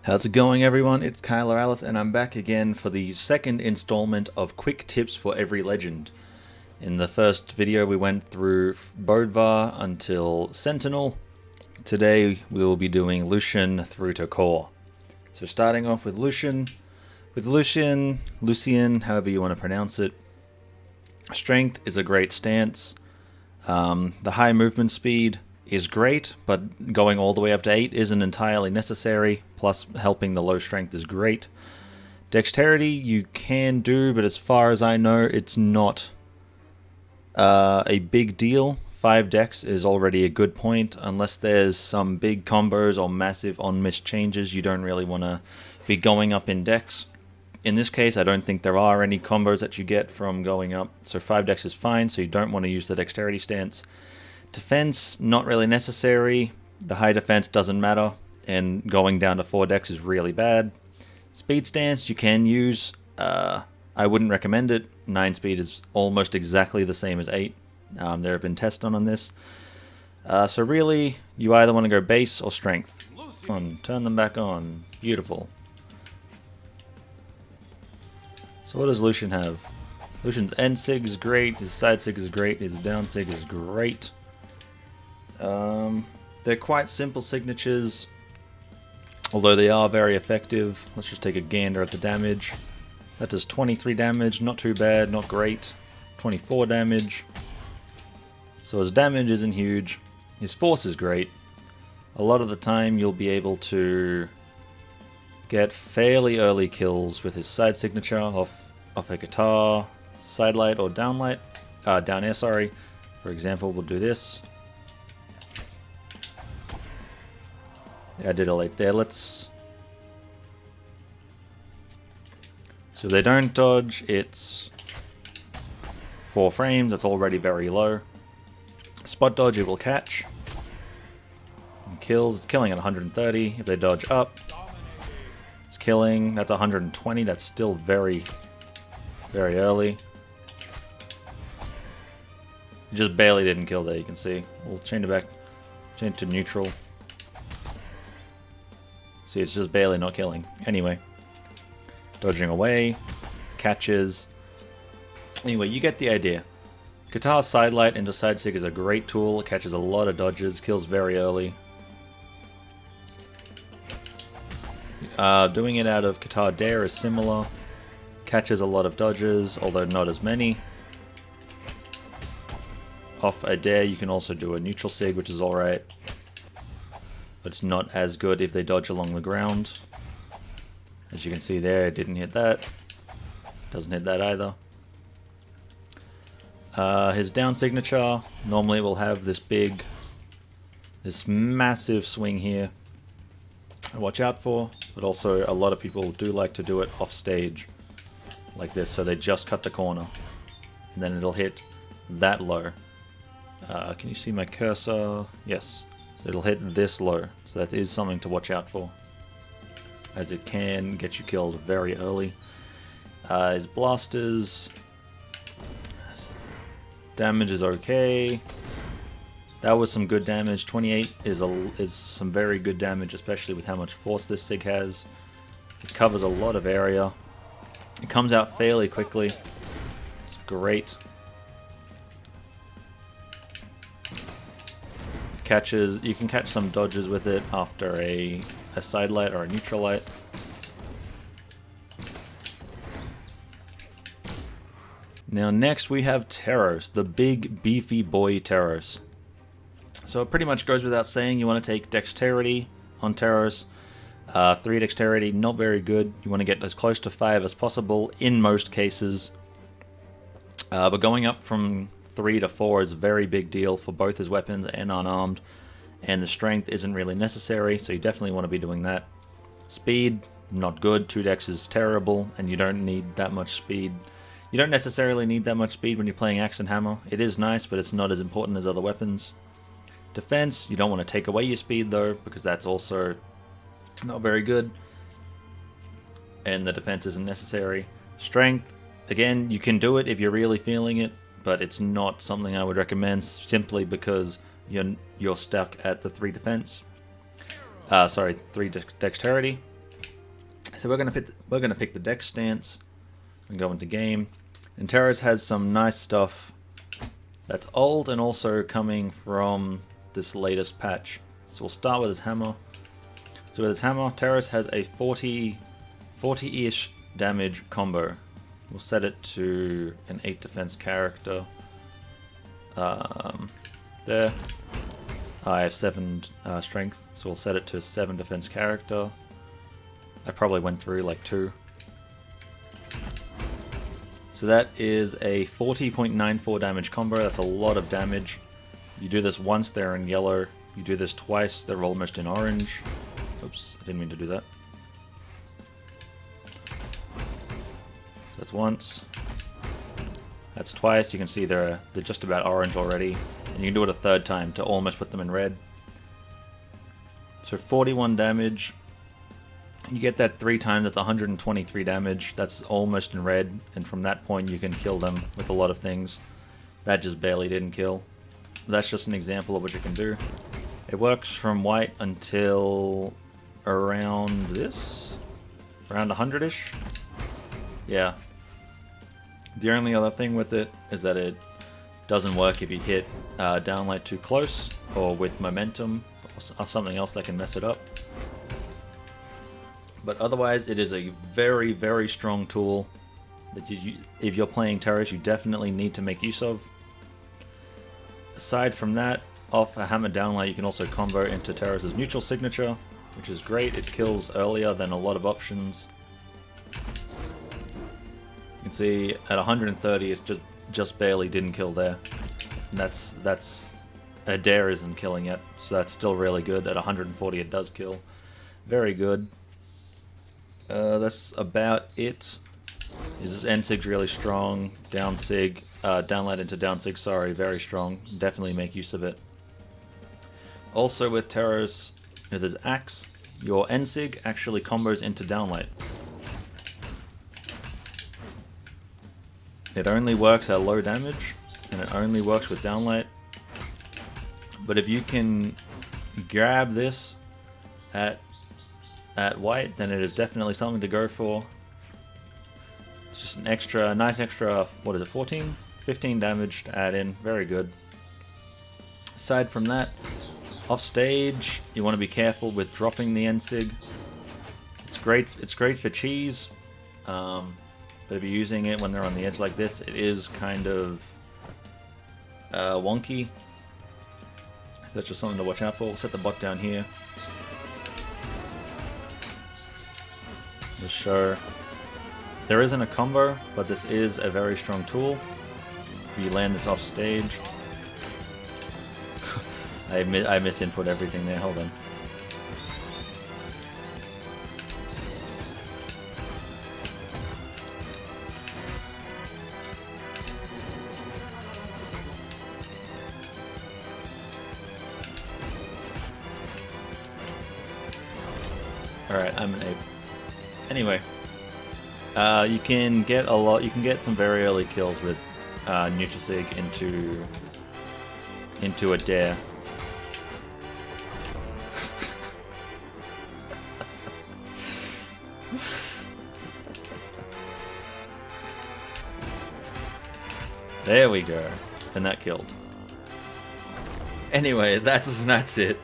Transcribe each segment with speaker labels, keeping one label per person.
Speaker 1: How's it going, everyone? It's Alice, and I'm back again for the second installment of quick tips for every legend. In the first video we went through Bodvar until Sentinel. Today we will be doing Lucien through to Core. So starting off with Lucien, however you want to pronounce it. Strength is a great stance. The high movement speed is great, but going all the way up to 8 isn't entirely necessary, plus helping the low strength is great. Dexterity you can do, but as far as I know, it's not a big deal. 5 dex is already a good point, unless there's some big combos or massive on-miss changes. You don't really want to be going up in dex. In this case, I don't think there are any combos that you get from going up, so 5 dex is fine, so you don't want to use the dexterity stance. Defense, not really necessary. The high defense doesn't matter, and going down to 4 dex is really bad. Speed stance you can use. I wouldn't recommend it. 9 speed is almost exactly the same as 8. There have been tests done on this. So really, you either want to go base or strength. Turn them back on. Beautiful. So what does Lucien have? Lucien's end sig is great, his side sig is great, his down sig is great. They're quite simple signatures, although they are very effective. Let's just take a gander at the damage. That does 23 damage, not too bad, not great. 24 damage. So his damage isn't huge. His force is great. A lot of the time you'll be able to get fairly early kills with his side signature off a guitar, side light or down light. Down air, sorry. For example, we'll do this. I did a late there. So they don't dodge, it's 4 frames, that's already very low. Spot dodge it will catch. And kills, it's killing at 130. If they dodge up, it's killing, that's 120, that's still very, very early. It just barely didn't kill there, you can see. We'll change it back, change to neutral. See, it's just barely not killing. Anyway. Dodging away. Catches. Anyway, you get the idea. Guitar side light into side sig is a great tool. It catches a lot of dodges. Kills very early. Doing it out of guitar dare is similar. Catches a lot of dodges, although not as many. Off a dare you can also do a neutral sig, which is alright. But it's not as good if they dodge along the ground. As you can see there, it didn't hit that. Doesn't hit that either. His down signature, normally it will have this massive swing here. Watch out for, but also a lot of people do like to do it off stage. Like this, so they just cut the corner. And then it'll hit that low. Can you see my cursor? Yes. It'll hit this low, so that is something to watch out for, as it can get you killed very early. His blasters, damage is okay. That was some good damage. 28 is some very good damage, especially with how much force this sig has. It covers a lot of area. It comes out fairly quickly. It's great. You can catch some dodges with it after a side light or a neutral light. Now next we have Teros, the big beefy boy Teros. So it pretty much goes without saying you want to take dexterity on Teros. 3 dexterity, not very good. You want to get as close to 5 as possible in most cases. But going up from 3 to 4 is a very big deal for both his weapons and unarmed, and the strength isn't really necessary, so you definitely want to be doing that. Speed, not good. 2 dex is terrible, and you don't need that much speed. You don't necessarily need that much speed when you're playing axe and hammer. It is nice, but it's not as important as other weapons. Defense, you don't want to take away your speed though, because that's also not very good, and the defense isn't necessary. Strength, again, you can do it if you're really feeling it, but it's not something I would recommend simply because you're stuck at the 3 defense. 3 dexterity. So we're gonna pick the deck stance and go into game. And Teros has some nice stuff that's old and also coming from this latest patch. So we'll start with his hammer. So with his hammer, Teros has a 40-ish damage combo. We'll set it to an 8 defense character. There. I have 7 strength, so we'll set it to a 7 defense character. I probably went through like 2. So that is a 40.94 damage combo. That's a lot of damage. You do this once, they're in yellow. You do this twice, they're almost in orange. Oops, I didn't mean to do that. That's once. That's twice. You can see they're just about orange already. And you can do it a third time to almost put them in red. So 41 damage. You get that 3 times, that's 123 damage. That's almost in red, and from that point you can kill them with a lot of things. That just barely didn't kill. That's just an example of what you can do. It works from white until around this? Around 100-ish? Yeah. The only other thing with it is that it doesn't work if you hit downlight too close, or with momentum, or something else that can mess it up. But otherwise, it is a very, very strong tool that if you're playing Teros, you definitely need to make use of. Aside from that, off a hammer downlight, you can also combo into Teros' neutral signature, which is great. It kills earlier than a lot of options. You can see at 130, it just barely didn't kill there. And that's Adair isn't killing yet, so that's still really good. At 140, it does kill. Very good. That's about it. Is N-Sig really strong? Downlight into downsig, sorry, very strong. Definitely make use of it. Also with Teros, with his axe, your N-Sig actually combos into downlight. It only works at low damage, and it only works with downlight. But if you can grab this at white, then it is definitely something to go for. It's just an extra, nice extra, what is it, 14? 15 damage to add in, very good. Aside from that, off stage, you want to be careful with dropping the N-Sig. It's great for cheese, but if you're using it when they're on the edge like this, it is kind of wonky. So that's just something to watch out for. We'll set the bot down here. Just show there isn't a combo, but this is a very strong tool. If you land this off stage, I misinput everything there. Hold on. All right, I'm an ape. Anyway, you can get a lot. You can get some very early kills with Nutrisig into a dare. There we go, and that killed. Anyway, that's it.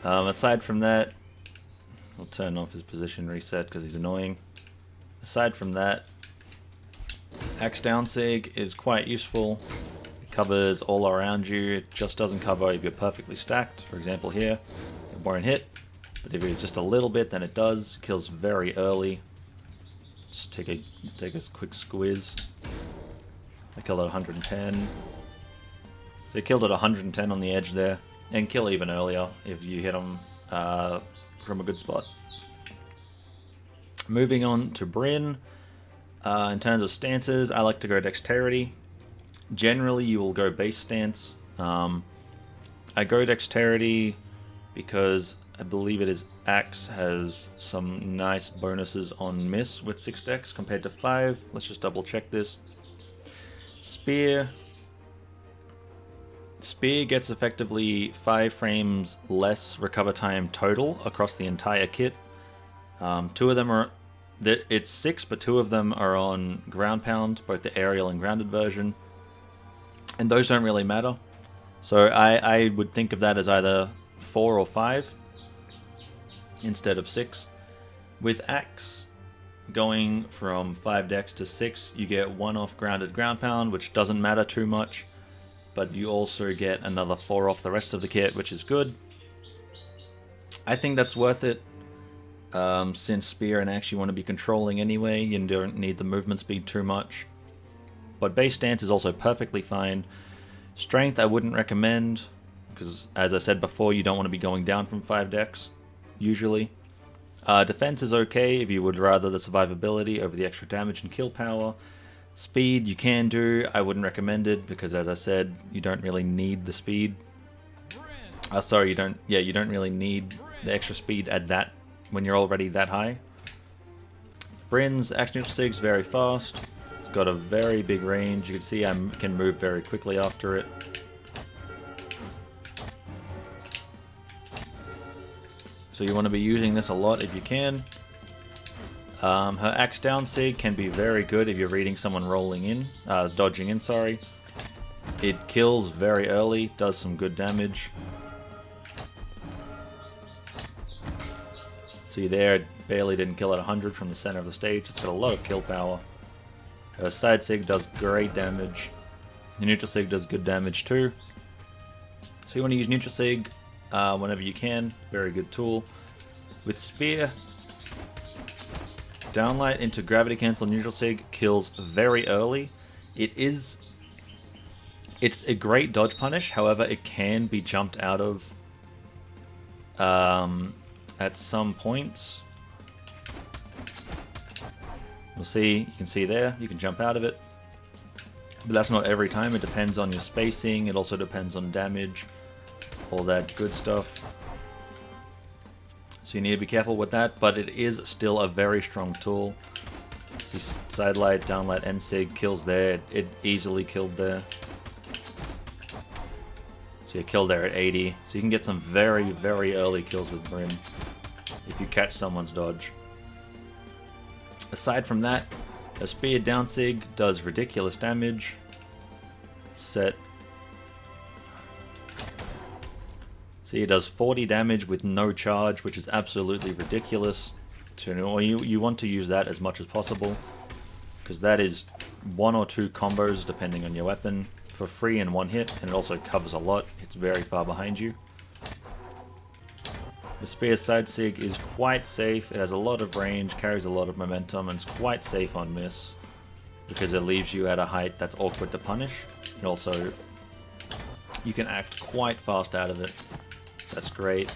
Speaker 1: Aside from that. I'll turn off his position reset because he's annoying. Aside from that, Axe Down Sig is quite useful. It covers all around you. It just doesn't cover if you're perfectly stacked. For example here, it won't hit. But if you're just a little bit, then it does. It kills very early. Just take a quick squiz. I killed at 110. So it killed at 110 on the edge there. And kill even earlier if you hit him from a good spot. Moving on to Brynn. In terms of stances, I like to go dexterity. Generally, you will go base stance. I go dexterity because I believe it is axe has some nice bonuses on miss with 6 dex compared to 5. Let's just double check this. Spear gets effectively 5 frames less recover time total across the entire kit. 2 of them are It's 6, but 2 of them are on ground pound, both the aerial and grounded version. And those don't really matter. So I would think of that as either 4 or 5 instead of 6. With Axe, going from 5 dex to 6, you get 1 off grounded ground pound, which doesn't matter too much. But you also get another 4 off the rest of the kit, which is good. I think that's worth it. Since Spear and Axe you want to be controlling anyway, you don't need the movement speed too much. But base stance is also perfectly fine. Strength I wouldn't recommend, because as I said before, you don't want to be going down from 5 dex, usually. Defense is okay if you would rather the survivability over the extra damage and kill power. Speed you can do, I wouldn't recommend it, because as I said, you don't really need the speed. Sorry, you don't really need the extra speed at that when you're already that high. Brynn's action neutral sigs very fast. It's got a very big range. You can see I can move very quickly after it. So you want to be using this a lot if you can. Her axe down sig can be very good if you're reading someone rolling in, dodging in, sorry. It kills very early, does some good damage. See there, it barely didn't kill at 100 from the center of the stage. It's got a lot of kill power. Her side sig does great damage. The neutral sig does good damage too. So you want to use neutral sig whenever you can. Very good tool. With Spear, downlight into gravity cancel neutral sig kills very early. It's a great dodge punish, however it can be jumped out of at some points. We'll see, you can see there, you can jump out of it. But that's not every time, it depends on your spacing, it also depends on damage, all that good stuff. So you need to be careful with that, but it is still a very strong tool. See, sidelight, downlight, and sig kills there, it easily killed there. So you killed there at 80, so you can get some very, very early kills with Brynn if you catch someone's dodge. Aside from that, a Spear down sig does ridiculous damage. See, it does 40 damage with no charge, which is absolutely ridiculous. So you want to use that as much as possible, because that is 1 or 2 combos depending on your weapon for free in 1 hit, and it also covers a lot. It's very far behind you. The Spear side sig is quite safe. It has a lot of range, carries a lot of momentum, and it's quite safe on miss because it leaves you at a height that's awkward to punish. And also, you can act quite fast out of it. That's great.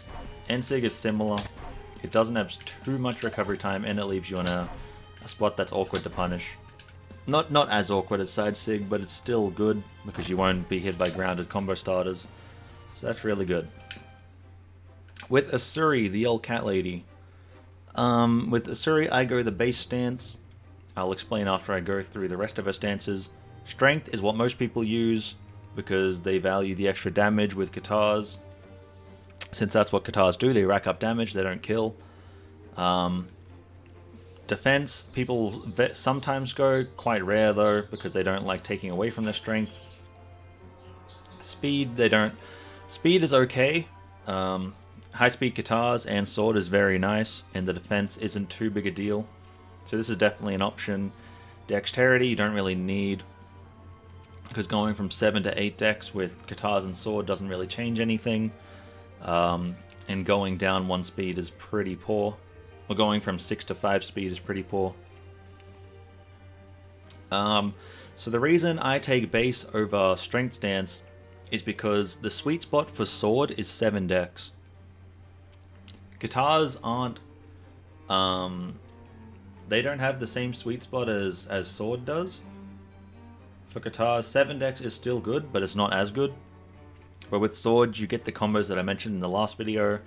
Speaker 1: N-sig is similar. It doesn't have too much recovery time, and it leaves you in a spot that's awkward to punish. Not as awkward as side sig, but it's still good because you won't be hit by grounded combo starters. So that's really good. With Asuri, the old cat lady. With Asuri, I go the base stance. I'll explain after I go through the rest of her stances. Strength is what most people use because they value the extra damage with katars. Since that's what katars do, they rack up damage, they don't kill. Defense, people sometimes go, quite rare though, because they don't like taking away from their strength. Speed, they don't. Speed is okay. High speed katars and sword is very nice, and the defense isn't too big a deal. So this is definitely an option. Dexterity, you don't really need, because going from 7 to 8 dex with katars and sword doesn't really change anything. And going down 1 speed is pretty poor. Or going from 6 to 5 speed is pretty poor. So the reason I take base over strength stance is because the sweet spot for sword is 7 dex. Katars aren't... they don't have the same sweet spot as sword does. For katars, 7 dex is still good, but it's not as good. But with sword, you get the combos that I mentioned in the last video.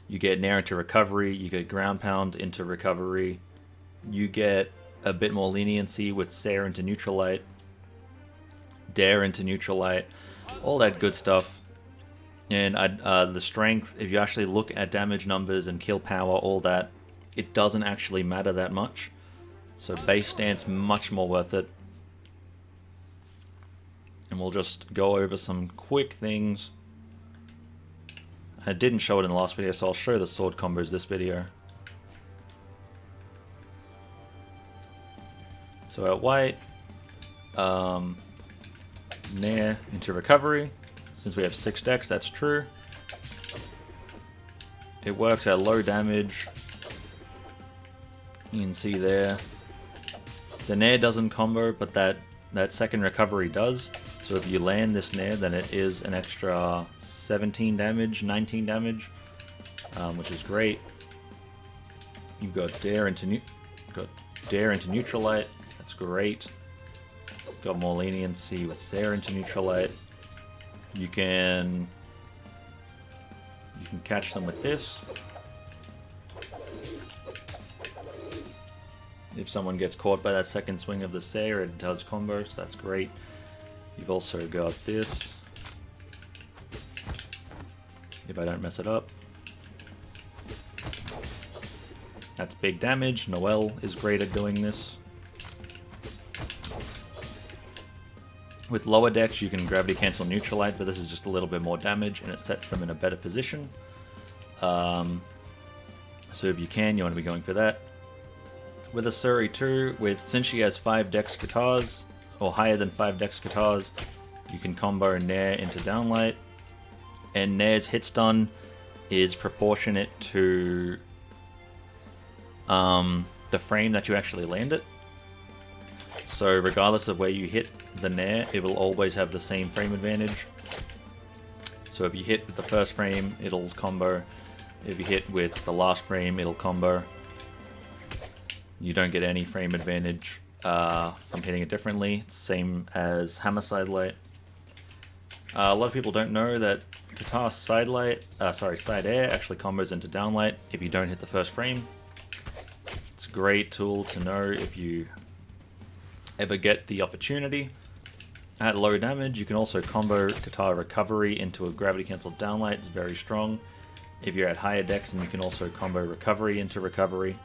Speaker 1: You get nair into recovery, you get ground pound into recovery, you get a bit more leniency with Sair into neutral light, dare into neutral light, all that good stuff. And the strength, if you actually look at damage numbers and kill power, all that, it doesn't actually matter that much. So base stance, much more worth it. And we'll just go over some quick things. I didn't show it in the last video, so I'll show the sword combos this video. So at white, Nair into recovery. Since we have 6 decks, that's true. It works at low damage. You can see there. The Nair doesn't combo, but that second recovery does. So if you land this Nair, then it is an extra 17 damage, 19 damage, which is great. You've got Dare into Neutralite. That's great. Got more leniency with Sarah into Neutralite. You can catch them with this. If someone gets caught by that second swing of the Sarah, it does combo, so that's great. You've also got this. If I don't mess it up. That's big damage. Noelle is great at doing this. With lower decks, you can gravity cancel Neutralite, but this is just a little bit more damage, and it sets them in a better position. So if you can, you want to be going for that. With Asuri too, since she has 5 dex guitars, or higher than 5 dex guitars, you can combo Nair into Downlight. And Nair's hit stun is proportionate to the frame that you actually land it. So regardless of where you hit the Nair, it will always have the same frame advantage. So if you hit with the first frame, it'll combo. If you hit with the last frame, it'll combo. You don't get any frame advantage from hitting it differently. It's the same as Hammer Sidelight. A lot of people don't know that Guitar Side Air actually combos into Downlight if you don't hit the first frame. It's a great tool to know if you ever get the opportunity. At low damage, you can also combo Guitar Recovery into a Gravity Cancel Downlight. It's very strong. If you're at higher decks, and you can also combo Recovery into Recovery.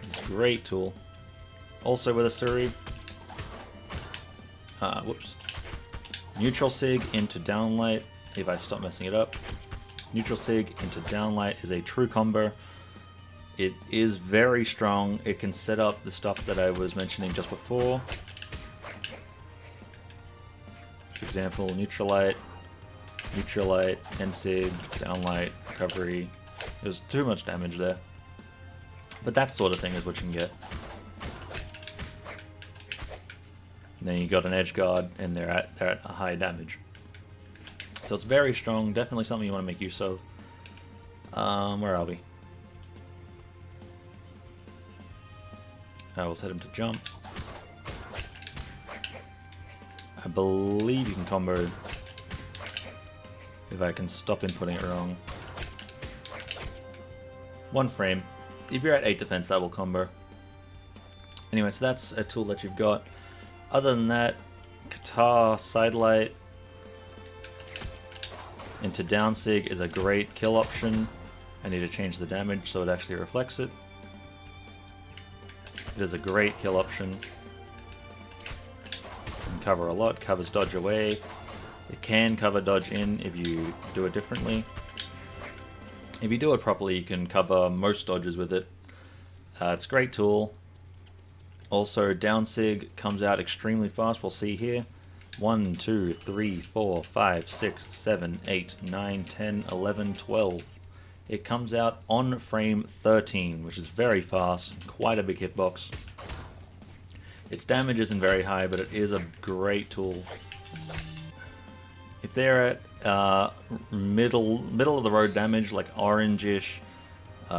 Speaker 1: It's a great tool. Also with Asuri, Neutral Sig into Downlight, if I stop messing it up. Neutral Sig into Downlight is a true combo. It is very strong. It can set up the stuff that I was mentioning just before. For example, Neutralite, N-Sig, Downlight, Recovery. There's too much damage there. But that sort of thing is what you can get. And then you got an edge guard, and they're at a high damage. So it's very strong. Definitely something you want to make use of. Where are we? I will set him to jump. I believe you can combo if I can stop inputting it wrong. 1 frame. If you're at 8 defense, that will combo. Anyway, so that's a tool that you've got. Other than that, Guitar Sidelight into Downsig is a great kill option. I need to change the damage so it actually reflects it. It is a great kill option. Can cover a lot, covers dodge away. It can cover dodge in if you do it differently. If you do it properly, you can cover most dodges with it. It's a great tool. Also, Downsig comes out extremely fast. We'll see here. 1, 2, 3, 4, 5, 6, 7, 8, 9, 10, 11, 12. It comes out on frame 13, which is very fast, quite a big hitbox. Its damage isn't very high, but it is a great tool. If they're at middle of the road damage, like orange-ish,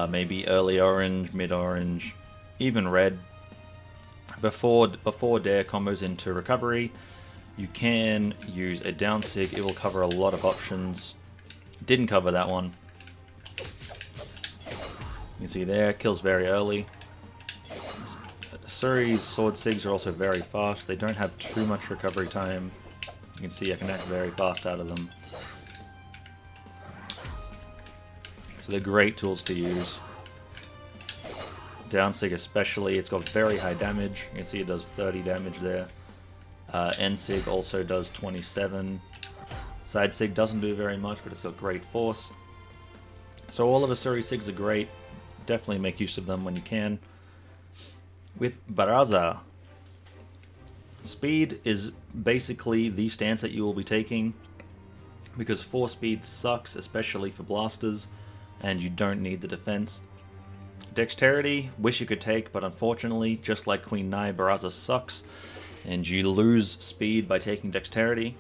Speaker 1: maybe early orange, mid-orange, even red, before Dare combos into recovery, you can use a Downsig. It will cover a lot of options. Didn't cover that one. You can see there, kills very early. Asuri's Sword Sigs are also very fast. They don't have too much recovery time. You can see I can act very fast out of them. So they're great tools to use. Down sig especially, it's got very high damage. You can see it does 30 damage there. End sig also does 27. Side sig doesn't do very much, but it's got great force. So all of Asuri sigs are great. Definitely make use of them when you can. With Barraza, speed is basically the stance that you will be taking, because 4 speed sucks, especially for blasters, and you don't need the defense. Dexterity, wish you could take, but unfortunately, just like Queen Nai, Barraza sucks, and you lose speed by taking dexterity.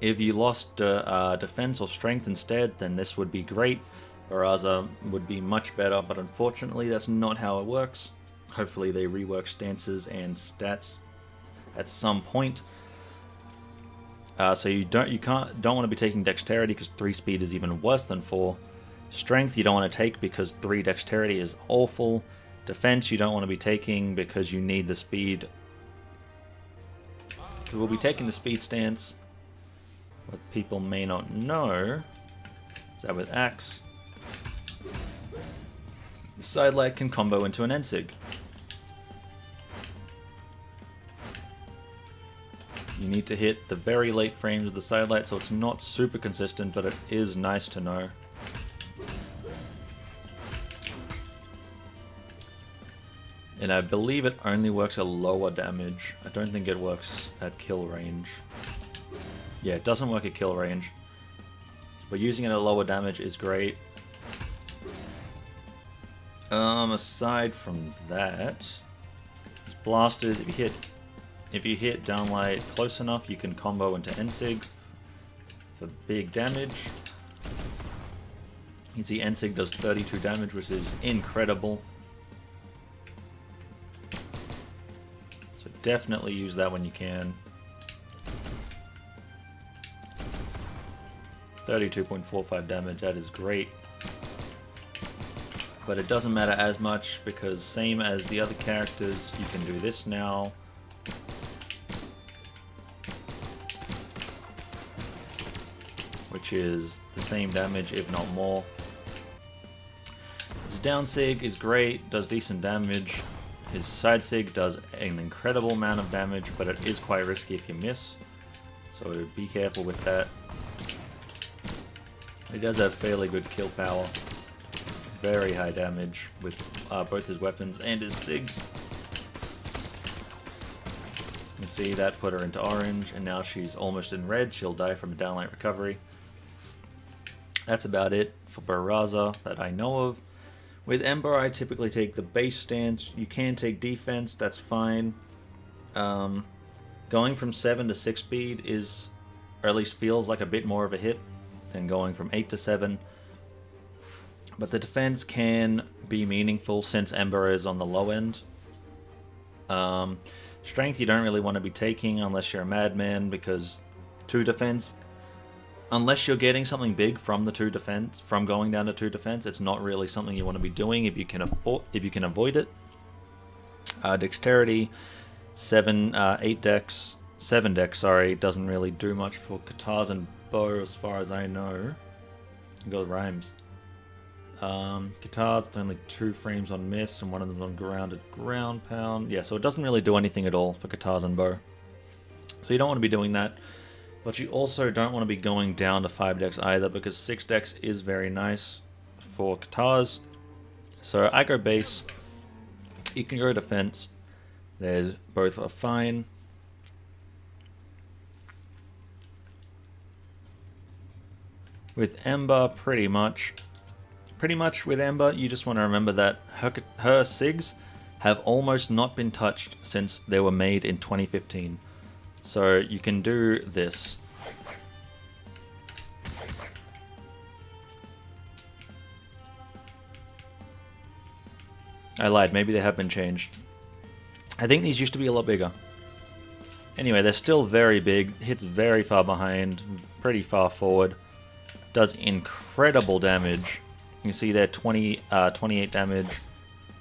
Speaker 1: If you lost defense or strength instead, then this would be great. Barraza would be much better, but unfortunately that's not how it works. Hopefully they rework stances and stats at some point. So you don't want to be taking dexterity because 3 speed is even worse than 4. Strength you don't want to take because 3 dexterity is awful. Defense you don't want to be taking because you need the speed. So we'll be taking the speed stance. What people may not know is that with Axe, the side light can combo into an Ensig. You need to hit the very late frames of the side light, so it's not super consistent, but it is nice to know. And I believe it only works at lower damage. I don't think it works at kill range. Yeah, it doesn't work at kill range. But using it at lower damage is great. Aside from that, blasters, if you hit downlight close enough, you can combo into Ensig for big damage. You can see Ensig does 32 damage, which is incredible. So definitely use that when you can. 32.45 damage, that is great. But it doesn't matter as much because same as the other characters, you can do this now. Which is the same damage, if not more. His down sig is great, does decent damage. His side sig does an incredible amount of damage, but it is quite risky if you miss. So be careful with that. He does have fairly good kill power. Very high damage with both his weapons and his sigs. You see that put her into orange, and now she's almost in red. She'll die from a downlight recovery. That's about it for Barraza that I know of. With Ember, I typically take the base stance. You can take defense, that's fine. Going from 7 to 6 speed is, or at least feels like a bit more of a hit than going from 8 to 7. But the defense can be meaningful since Ember is on the low end. Strength you don't really want to be taking unless you're a madman, because 2 defense, unless you're getting something big from the 2 defense, from going down to 2 defense, it's not really something you want to be doing if you can avoid it. Dexterity, 7 dex, sorry, doesn't really do much for katars and bow as far as I know. Got rhymes. Katars, it's only 2 frames on miss and 1 of them on grounded ground pound. Yeah, so it doesn't really do anything at all for katars and bow. So you don't want to be doing that. But you also don't want to be going down to 5 dex either, because 6 dex is very nice for katars. So I go base. You can go defense. There's both are fine. With Ember, pretty much with Ember, you just want to remember that her sigs have almost not been touched since they were made in 2015. So you can do this. I lied, maybe they have been changed. I think these used to be a lot bigger. Anyway, they're still very big, hits very far behind, pretty far forward. Does incredible damage. You can see there 28 damage.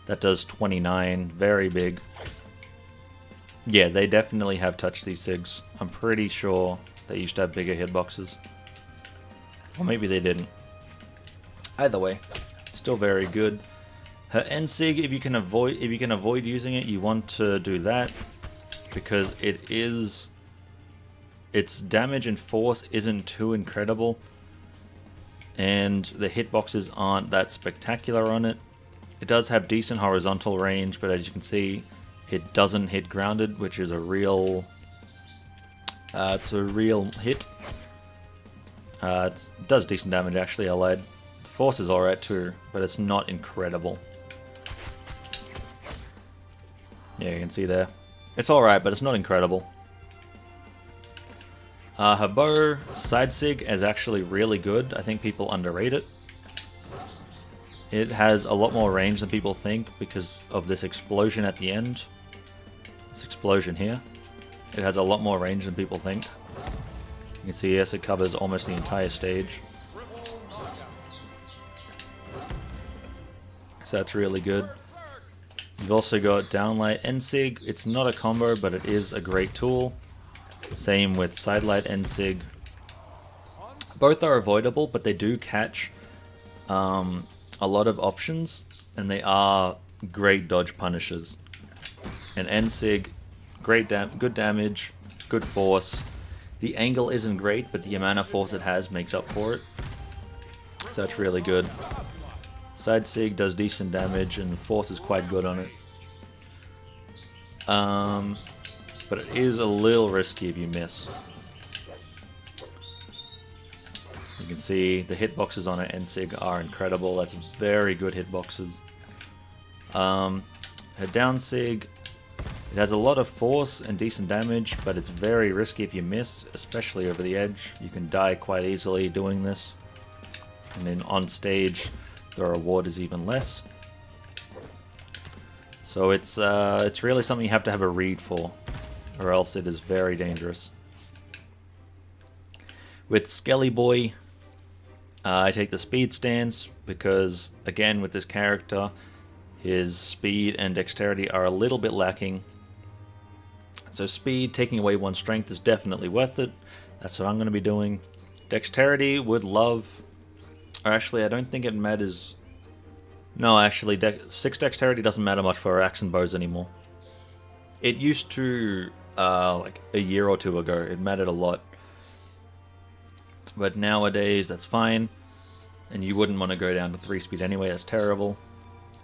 Speaker 1: That does 29, very big. Yeah, they definitely have touched these sigs. I'm pretty sure they used to have bigger hitboxes. Or maybe they didn't. Either way, still very good. Her end sig, if you can avoid using it, you want to do that, because its damage and force isn't too incredible, and the hitboxes aren't that spectacular on it. It does have decent horizontal range, but as you can see, it doesn't hit grounded, which is a real it's a real hit. It does decent damage actually. I lied. The force is alright too, but it's not incredible. Yeah, you can see there. It's alright, but it's not incredible. Her bow side sig is actually really good. I think people underrate it. It has a lot more range than people think because of this explosion at the end. This explosion here. It has a lot more range than people think. You can see, yes, it covers almost the entire stage. So that's really good. You've also got downlight end sig. It's not a combo, but it is a great tool. Same with sidelight end sig. Both are avoidable, but they do catch a lot of options, and they are great dodge punishes. And end sig, good damage, good force. The angle isn't great, but the amount of force it has makes up for it. So that's really good. Side sig does decent damage, and the force is quite good on it. But it is a little risky if you miss. You can see the hitboxes on it, N-Sig, are incredible. That's very good hitboxes. Her down sig, it has a lot of force and decent damage, but it's very risky if you miss, especially over the edge. You can die quite easily doing this. And then on stage, the reward is even less. So it's really something you have to have a read for, or else it is very dangerous. With Skelly Boy, I take the speed stance because, again, with this character, his speed and dexterity are a little bit lacking. So speed, taking away one strength, is definitely worth it. That's what I'm going to be doing. Dexterity would love... Or actually, I don't think it matters... No, actually, 6 dexterity doesn't matter much for axe and bows anymore. It used to, like a year or two ago, it mattered a lot. But nowadays, that's fine. And you wouldn't want to go down to 3 speed anyway, that's terrible.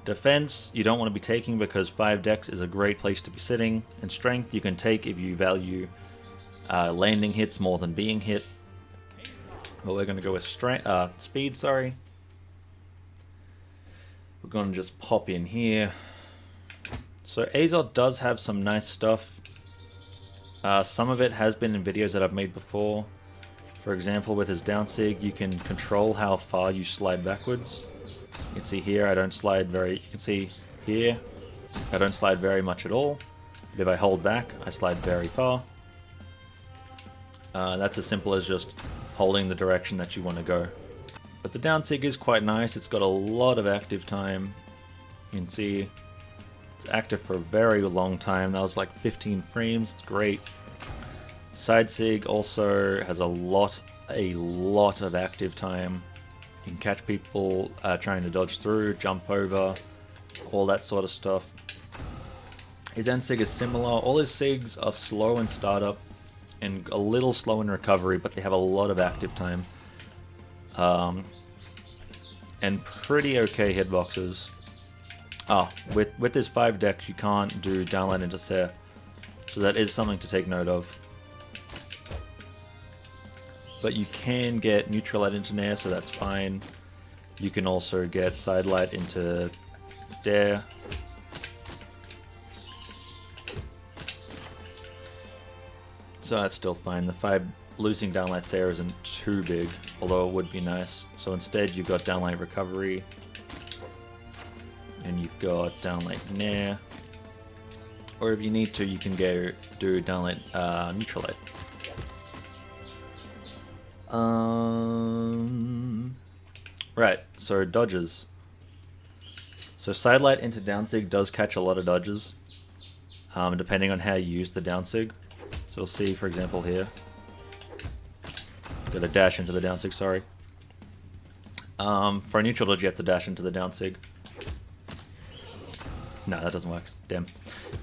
Speaker 1: Defense, you don't want to be taking because 5 dex is a great place to be sitting. And strength, you can take if you value landing hits more than being hit. But we're going to go with speed, sorry. We're going to just pop in here. So Azoth does have some nice stuff. Some of it has been in videos that I've made before. For example, with his down sig, you can control how far you slide backwards. You can see here, I don't slide very... You can see here, I don't slide very much at all. But if I hold back, I slide very far. That's as simple as just holding the direction that you want to go. But the down sig is quite nice. It's got a lot of active time. You can see it's active for a very long time. That was like 15 frames. It's great. Side sig also has a lot of active time. You can catch people trying to dodge through, jump over, all that sort of stuff. His end sig is similar. All his sigs are slow in startup and a little slow in recovery, but they have a lot of active time. And pretty okay hitboxes. Oh, with his 5 dex, you can't do downlight into Ser, so that is something to take note of. But you can get neutral light into Nair, so that's fine. You can also get side light into Dare. So that's still fine. The 5 losing downlight Sarah isn't too big, although it would be nice. So instead you've got downlight recovery, and you've got downlight Nair. Or if you need to, you can go do downlight neutral light. Right, so dodges. So sidelight into downsig does catch a lot of dodges, depending on how you use the downsig. So we'll see, for example, here. Got to dash into the downsig, sorry. For a neutral dodge, you have to dash into the downsig. No, that doesn't work. Damn.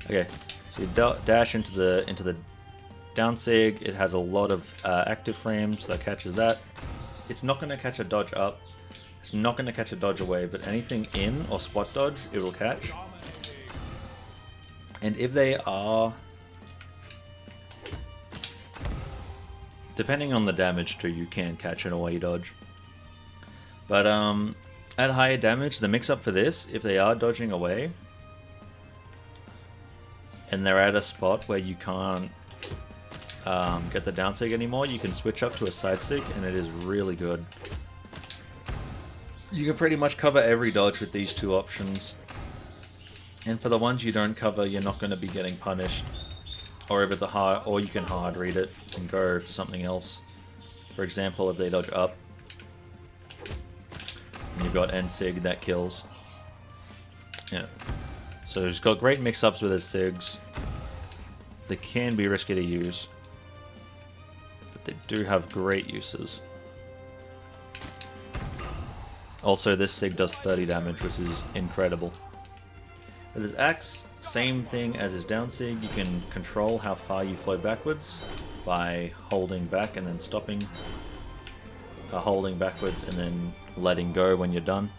Speaker 1: Okay, so you dash into the down sig. It has a lot of active frames that catches that. It's not going to catch a dodge up. It's not going to catch a dodge away, but anything in or spot dodge, it will catch. And if they are, depending on the damage too, you can catch an away dodge. But at higher damage, the mix-up for this, if they are dodging away, and they're at a spot where you can't get the down sig anymore, you can switch up to a side sig, and it is really good. You can pretty much cover every dodge with these two options. And for the ones you don't cover, you're not going to be getting punished. Or if it's a hard, or you can hard read it and go for something else. For example, if they dodge up, and you've got N sig that kills. Yeah. So he's got great mix-ups with his sigs. They can be risky to use, but they do have great uses. Also, this sig does 30 damage, which is incredible. With his axe, same thing as his down sig. You can control how far you float backwards by holding back and then stopping. Holding backwards and then letting go when you're done.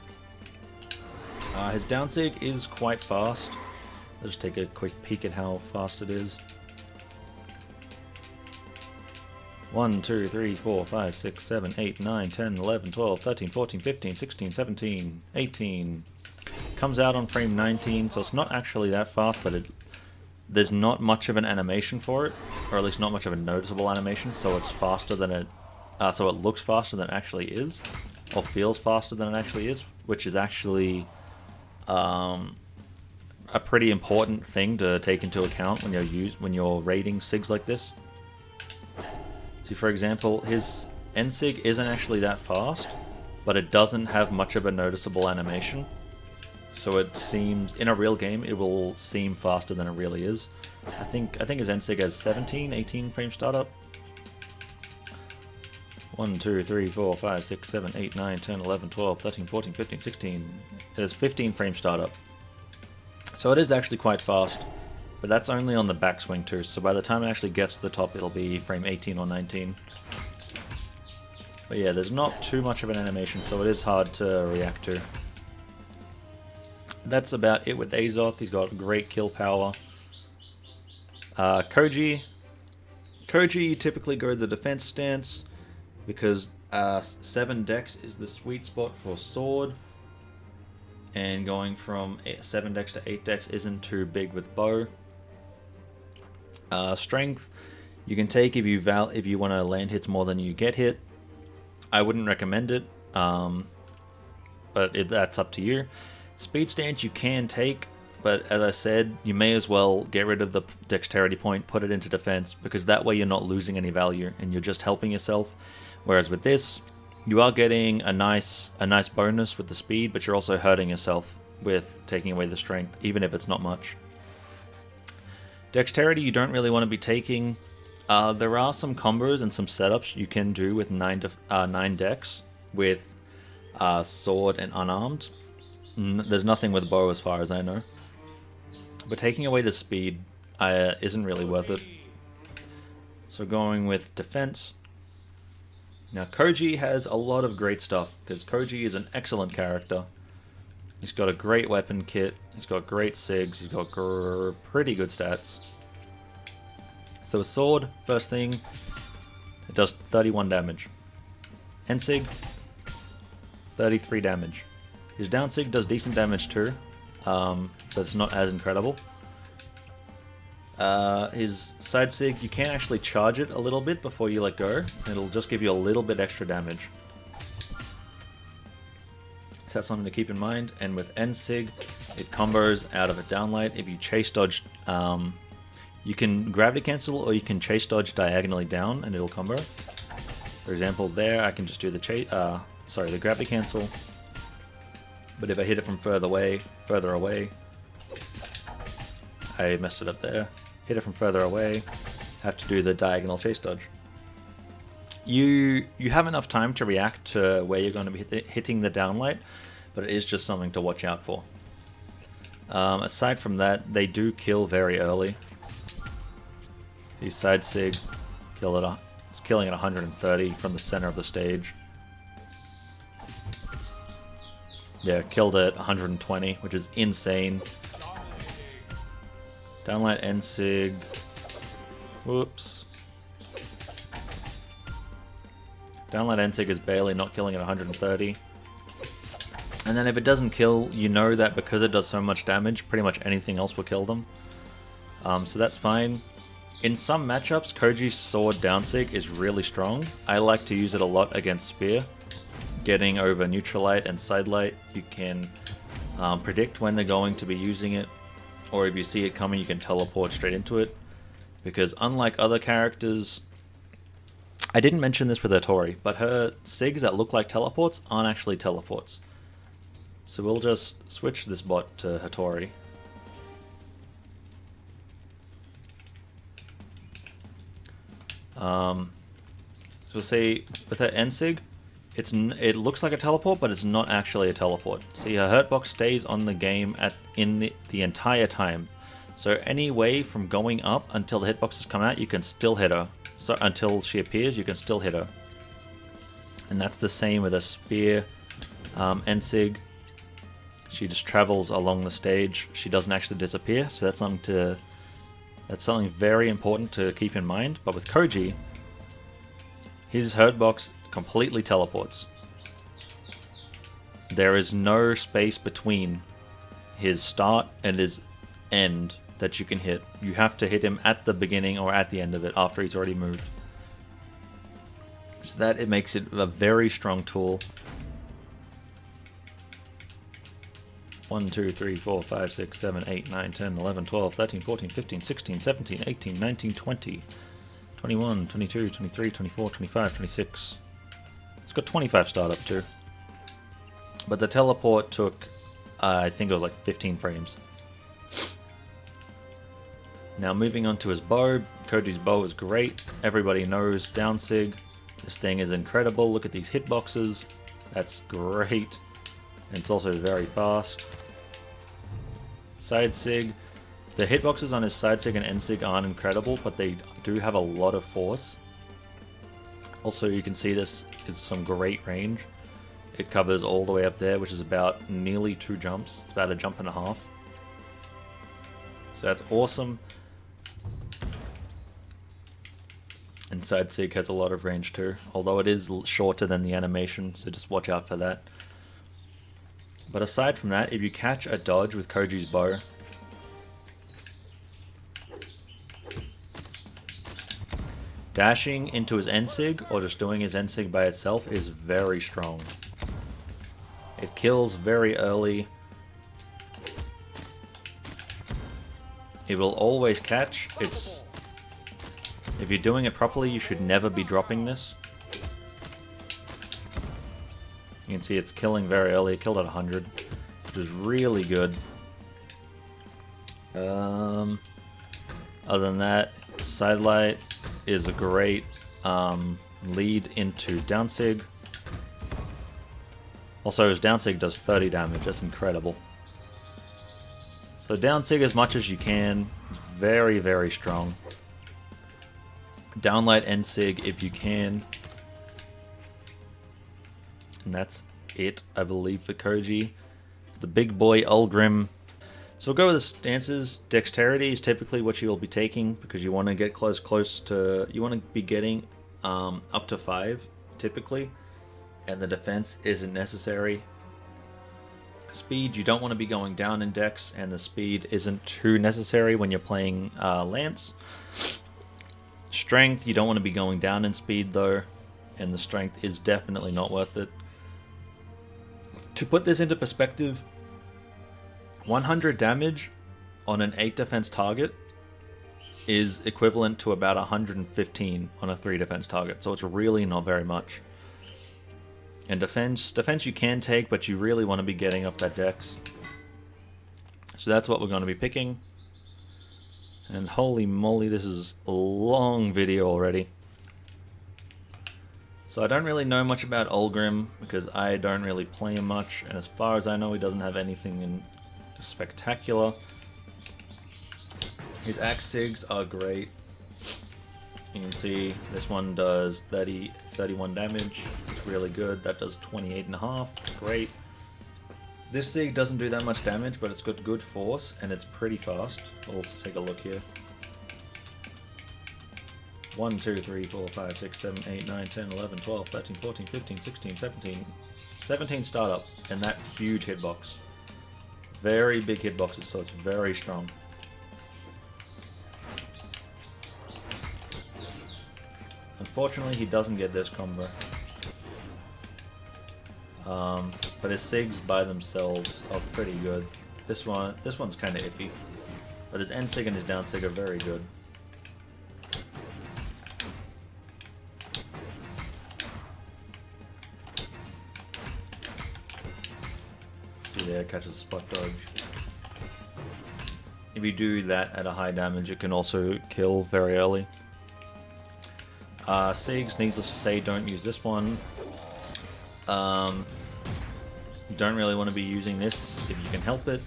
Speaker 1: His down sig is quite fast. Let's just take a quick peek at how fast it is. 1, 2, 3, 4, 5, 6, 7, 8, 9, 10, 11, 12, 13, 14, 15, 16, 17, 18. Comes out on frame 19, so it's not actually that fast, but there's not much of an animation for it, or at least not much of a noticeable animation, so it's faster than it. So it looks faster than it actually is, or feels faster than it actually is, which is actually a pretty important thing to take into account when you're rating sigs like this. See, for example, his N sig isn't actually that fast, but it doesn't have much of a noticeable animation. So it seems, in a real game, it will seem faster than it really is. I think his N sig has 17, 18 frame startup. 1, 2, 3, 4, 5, 6, 7, 8, 9, 10, 11, 12, 13, 14, 15, 16. It has 15 frame startup. So it is actually quite fast. But that's only on the backswing too, so by the time it actually gets to the top, it'll be frame 18 or 19. But yeah, there's not too much of an animation, so it is hard to react to. That's about it with Azoth. He's got great kill power. Koji typically go the defense stance, because 7 dex is the sweet spot for sword. And going from 7 dex to 8 dex isn't too big with bow. Strength, you can take if you want to land hits more than you get hit. I wouldn't recommend it, but that's up to you. Speed stance you can take, but as I said, you may as well get rid of the dexterity point, put it into defense, because that way you're not losing any value and you're just helping yourself. Whereas with this, you are getting a nice bonus with the speed, but you're also hurting yourself with taking away the strength, even if it's not much. Dexterity you don't really want to be taking. There are some combos and some setups you can do with 9 dex with sword and unarmed. There's nothing with bow as far as I know. But taking away the speed isn't really worth it. So going with defense. Now Koji has a lot of great stuff, because Koji is an excellent character. He's got a great weapon kit, he's got great sigs, he's got pretty good stats. So a sword, first thing, it does 31 damage. N sig, 33 damage. His down sig does decent damage too, but it's not as incredible. His side sig, you can actually charge it a little bit before you let go. It'll just give you a little bit extra damage. So that's something to keep in mind. And with N sig, it combos out of a downlight. If you chase dodge, you can gravity cancel or you can chase dodge diagonally down and it'll combo. For example, there I can just do the the gravity cancel. But if I hit it from further away, I messed it up there. Hit it from further away, have to do the diagonal chase dodge. You have enough time to react to where you're going to be hitting the downlight, but it is just something to watch out for. Aside from that, they do kill very early. The side sig it's killing at 130 from the center of the stage. Yeah, killed at 120, which is insane. Downlight end sig. Whoops. Downlight end sig is barely not killing at 130. And then if it doesn't kill, you know that because it does so much damage, pretty much anything else will kill them. So that's fine. In some matchups, Koji's sword down sig is really strong. I like to use it a lot against spear. Getting over neutral light and side light, you can predict when they're going to be using it, or if you see it coming, you can teleport straight into it. Because unlike other characters, I didn't mention this with Asuri, but her sigs that look like teleports aren't actually teleports. So we'll just switch this bot to Asuri. So we'll see with her end sig, it looks like a teleport, but it's not actually a teleport. See, her hurt box stays on the game in the entire time. So any way from going up until the hitboxes come out, you can still hit her. So until she appears, you can still hit her. And that's the same with a spear end sig. She just travels along the stage. She doesn't actually disappear, so that's something very important to keep in mind. But with Koji, his hurt box completely teleports. There is no space between his start and his end that you can hit. You have to hit him at the beginning or at the end of it after he's already moved. So that it makes it a very strong tool. 1, 2, 3, 4, 5, 6, 7, 8, 9, 10, 11, 12, 13, 14, 15, 16, 17, 18, 19, 20, 21, 22, 23, 24, 25, 26. It's got 25 startup too. But the teleport took, I think it was like 15 frames. Now moving on to his bow. Koji's bow is great. Everybody knows down sig. This thing is incredible. Look at these hitboxes. That's great. And it's also very fast. Side sig. The hitboxes on his side sig and end sig aren't incredible, but they do have a lot of force. Also, you can see this is some great range. It covers all the way up there, which is about nearly 2 jumps. It's about a jump and a half. So that's awesome. And side sig has a lot of range too, although it is shorter than the animation, so just watch out for that. But aside from that, if you catch a dodge with Koji's bow, dashing into his end sig or just doing his end sig by itself is very strong. It kills very early. It will always catch. If you're doing it properly, you should never be dropping this. You can see it's killing very early. It killed at 100, which is really good. Other than that, side light is a great lead into down sig. Also, his down sig does 30 damage. That's incredible. So down sig as much as you can. It's very, very strong. Downlight end sig if you can. And that's it, I believe, for Koji. The big boy Ulgrim. So we'll go with the stances. Dexterity is typically what you will be taking because you want to get close to... You want to be getting up to 5, typically. And the defense isn't necessary. Speed, you don't want to be going down in dex, and the speed isn't too necessary when you're playing Lance. Strength, you don't want to be going down in speed though, and the strength is definitely not worth it. To put this into perspective, 100 damage on an 8 defense target is equivalent to about 115 on a 3 defense target, so it's really not very much. And defense you can take, but you really want to be getting up that dex. So that's what we're going to be picking. And holy moly, this is a long video already. So I don't really know much about Ulgrim because I don't really play him much, and as far as I know, he doesn't have anything spectacular. His axe sigs are great. You can see this one does 31 damage. It's really good. That does 28.5. Great. This sig doesn't do that much damage, but it's got good force and it's pretty fast. Let's take a look here. 1, 2, 3, 4, 5, 6, 7, 8, 9, 10, 11, 12, 13, 14, 15, 16, 17. 17 startup, and that huge hitbox. Very big hitboxes, so it's very strong. Unfortunately, he doesn't get this combo. But his sigs by themselves are pretty good. This one's kind of iffy, but his end sig and his down sig are very good. See there, catches a spot dodge. If you do that at a high damage, it can also kill very early. Sigs, needless to say, don't use this one. You don't really want to be using this if you can help it.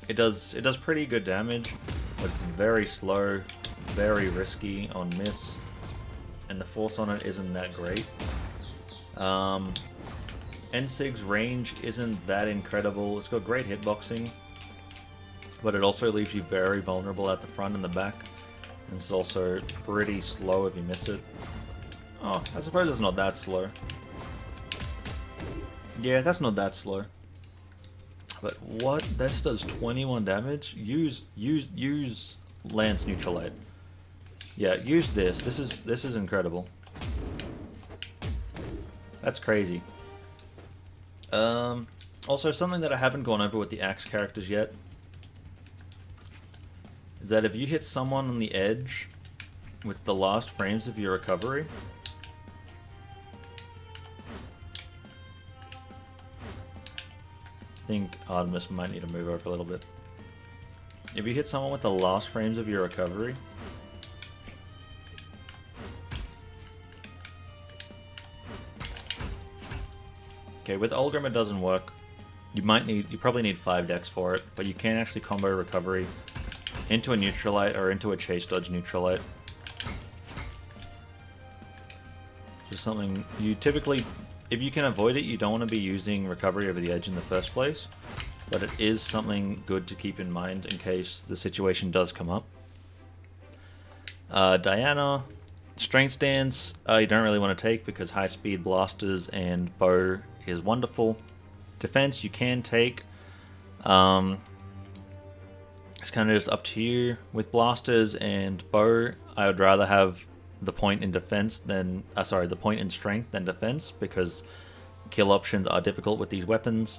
Speaker 1: It does pretty good damage, but it's very slow, very risky on miss, and the force on it isn't that great. N-Sig's range isn't that incredible. It's got great hitboxing, but it also leaves you very vulnerable at the front and the back, and it's also pretty slow if you miss it. Oh, I suppose it's not that slow. Yeah, that's not that slow. But what? This does 21 damage? Use Lance Neutralite. Yeah, use this. This is incredible. That's crazy. Also, something that I haven't gone over with the axe characters yet is that if you hit someone on the edge with the last frames of your recovery, I think Artemis might need to move over a little bit. If you hit someone with the last frames of your recovery, okay, with Ulgrim it doesn't work. You probably need 5 decks for it, but you can actually combo recovery into a Neutralite or into a Chase Dodge Neutralite. Just something you typically, if you can avoid it, you don't want to be using recovery over the edge in the first place, but it is something good to keep in mind in case the situation does come up. Diana, Strength Stance, you don't really want to take because high speed blasters and bow is wonderful. Defense you can take. It's kind of just up to you. With blasters and bow, I would rather have the point in defense than the point in strength than defense, because kill options are difficult with these weapons.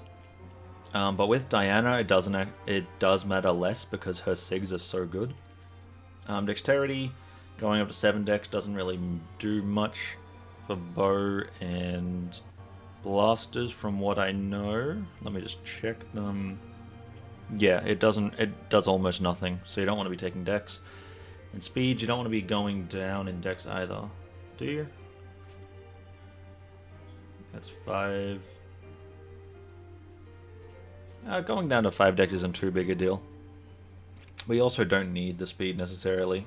Speaker 1: But with Diana, it does matter less because her sigs are so good. Dexterity, going up to 7 dex doesn't really do much for bow and blasters from what I know. Let me just check them. Yeah, it does almost nothing, so you don't want to be taking dex. And speed, you don't want to be going down in dex either, do you? That's 5. Going down to 5 dex isn't too big a deal. We also don't need the speed necessarily.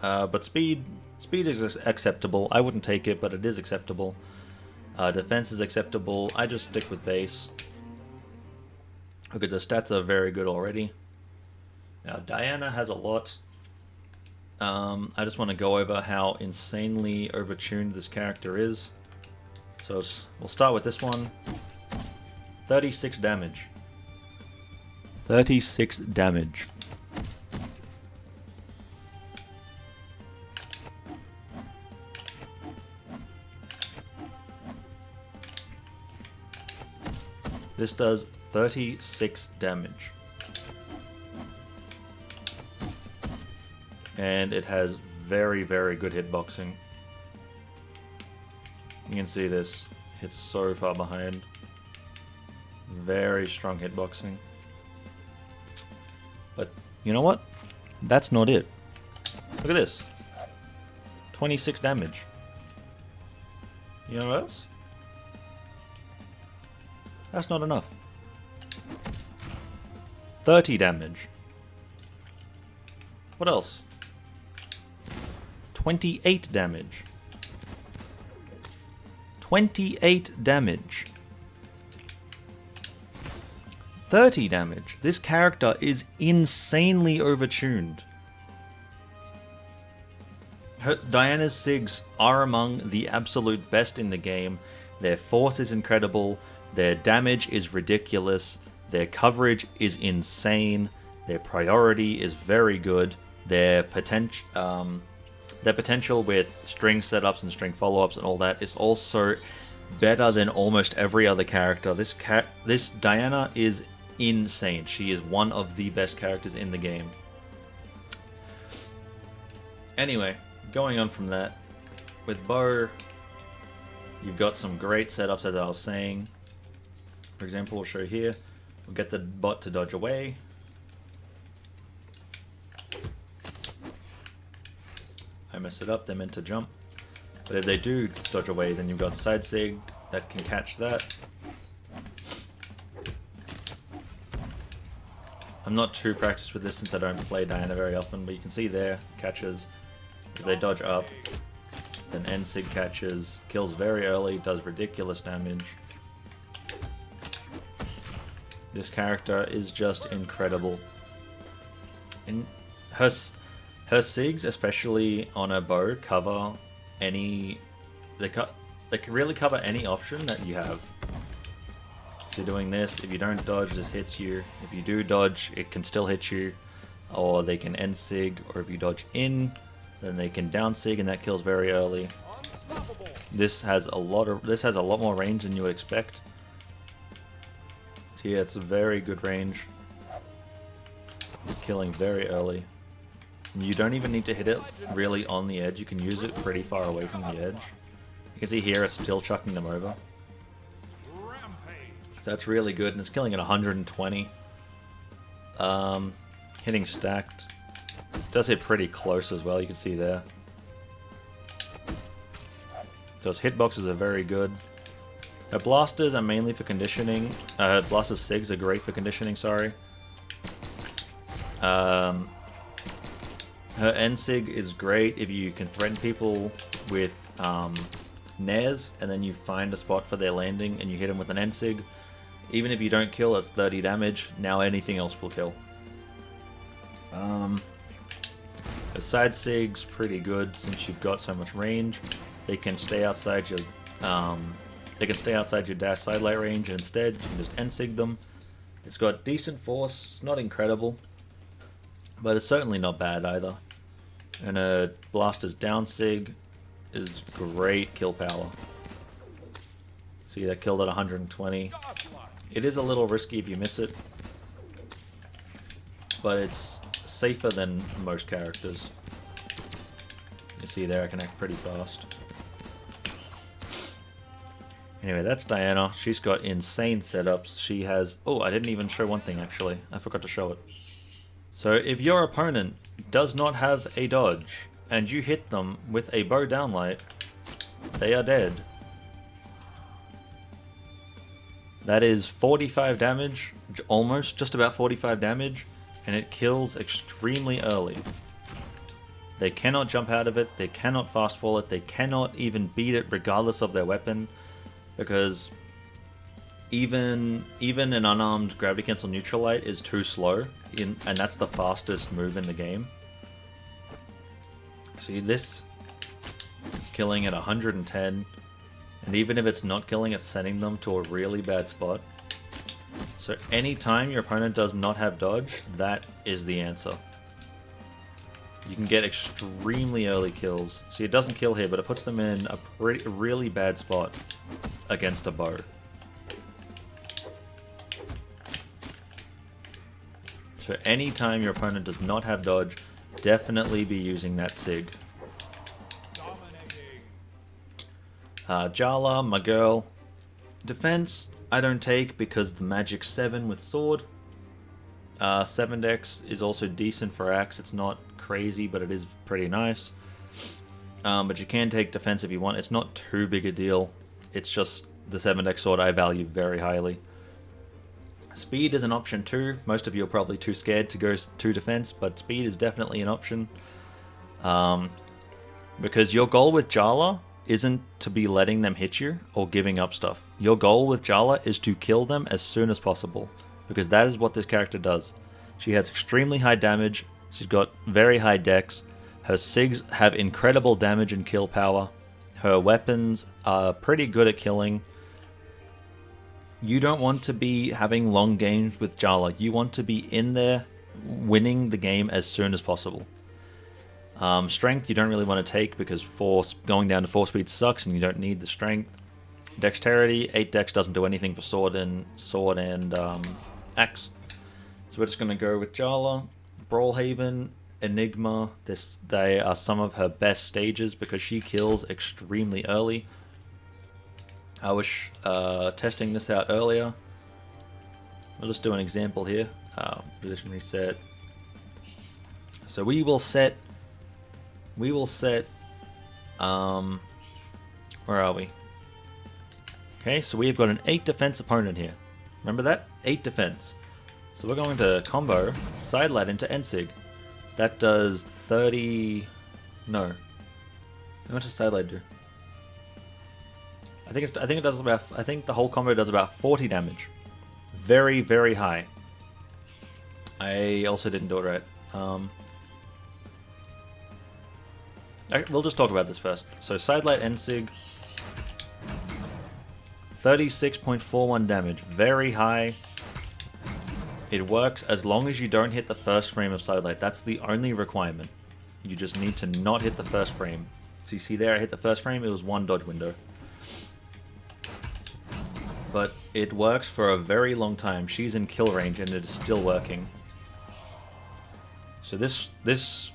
Speaker 1: But speed is acceptable. I wouldn't take it, but it is acceptable. Defense is acceptable. I just stick with base, because the stats are very good already. Now, Diana has a lot. I just want to go over how insanely overtuned this character is. So we'll start with this one. 36 damage. 36 damage. This does 36 damage. And it has very, very good hitboxing. You can see this. It's so far behind. Very strong hitboxing. But you know what? That's not it. Look at this. 26 damage. You know what else? That's not enough. 30 damage. What else? 28 damage. 28 damage. 30 damage. This character is insanely overtuned. Diana's sigs are among the absolute best in the game. Their force is incredible. Their damage is ridiculous. Their coverage is insane. Their priority is very good. Their potential with string setups and string follow-ups and all that is also better than almost every other character. This Diana is insane. She is one of the best characters in the game. Anyway, going on from that, with Bo, you've got some great setups, as I was saying. For example, we'll show here. We'll get the bot to dodge away. I mess it up, they're meant to jump. But if they do dodge away, then you've got side sig that can catch that. I'm not too practiced with this since I don't play Diana very often, but you can see there, catches. If they dodge up, then N sig catches, kills very early, does ridiculous damage. This character is just incredible. Her sigs, especially on a bow, cover any... They can really cover any option that you have. So you're doing this, if you don't dodge, this hits you. If you do dodge, it can still hit you. Or they can end sig, or if you dodge in, then they can down sig and that kills very early. This has a lot more range than you would expect. So yeah, it's a very good range. It's killing very early. You don't even need to hit it really on the edge. You can use it pretty far away from the edge. You can see here it's still chucking them over. So that's really good, and it's killing at 120. Hitting stacked. Does hit pretty close as well, you can see there. So its hitboxes are very good. Her blasters are mainly for conditioning. Blaster's sigs are great for conditioning, sorry. Her N-Sig is great if you can threaten people with nares, and then you find a spot for their landing and you hit them with an N-Sig. Even if you don't kill, that's 30 damage. Now anything else will kill. Her side Sig's pretty good since you've got so much range. They can stay outside your dash side light range, and instead you can just N-Sig them. It's got decent force. It's not incredible, but it's certainly not bad either. And a blaster's down sig is great kill power. See, that killed at 120. It is a little risky if you miss it, but it's safer than most characters. You see there, I can act pretty fast. Anyway, that's Diana. She's got insane setups. She has... Oh, I didn't even show one thing, actually. I forgot to show it. So, if your opponent does not have a dodge, and you hit them with a bow downlight, they are dead. That is 45 damage, almost, just about 45 damage, and it kills extremely early. They cannot jump out of it, they cannot fast fall it, they cannot even beat it regardless of their weapon, because even an unarmed gravity cancel neutral light is too slow, and that's the fastest move in the game. See, this is killing at 110, and even if it's not killing, it's sending them to a really bad spot. So anytime your opponent does not have dodge, that is the answer. You can get extremely early kills. See, it doesn't kill here, but it puts them in a really bad spot against a bow. So anytime your opponent does not have dodge, definitely be using that sig. Jhala, my girl. Defense, I don't take because the magic 7 with sword. 7 dex is also decent for axe. It's not crazy, but it is pretty nice. But you can take defense if you want. It's not too big a deal. It's just the 7 dex sword I value very highly. Speed is an option too. Most of you are probably too scared to go to defense, but speed is definitely an option. Because your goal with Jhala isn't to be letting them hit you or giving up stuff. Your goal with Jhala is to kill them as soon as possible, because that is what this character does. She has extremely high damage, she's got very high dex, her sigs have incredible damage and kill power, her weapons are pretty good at killing. You don't want to be having long games with Jhala. You want to be in there winning the game as soon as possible. Strength you don't really want to take because going down to 4 speed sucks and you don't need the strength. Dexterity, 8 dex doesn't do anything for sword and axe. So we're just going to go with Jhala. Brawlhaven, Enigma, they are some of her best stages because she kills extremely early. I was testing this out earlier. We'll just do an example here. Position reset. So we will set. Where are we? Okay, so we've got an 8 defense opponent here. Remember that? 8 defense. So we're going to combo Sidelight into Ensig. That does 30. No. How much does Sidelight do? I think it does about. I think the whole combo does about 40 damage. Very, very high. I also didn't do it right. We'll just talk about this first. So Sidelight Ensig, 36.41 damage, very high. It works as long as you don't hit the first frame of Sidelight. That's the only requirement. You just need to not hit the first frame. So you see there, I hit the first frame. It was 1 dodge window. But it works for a very long time. She's in kill range and it is still working. So this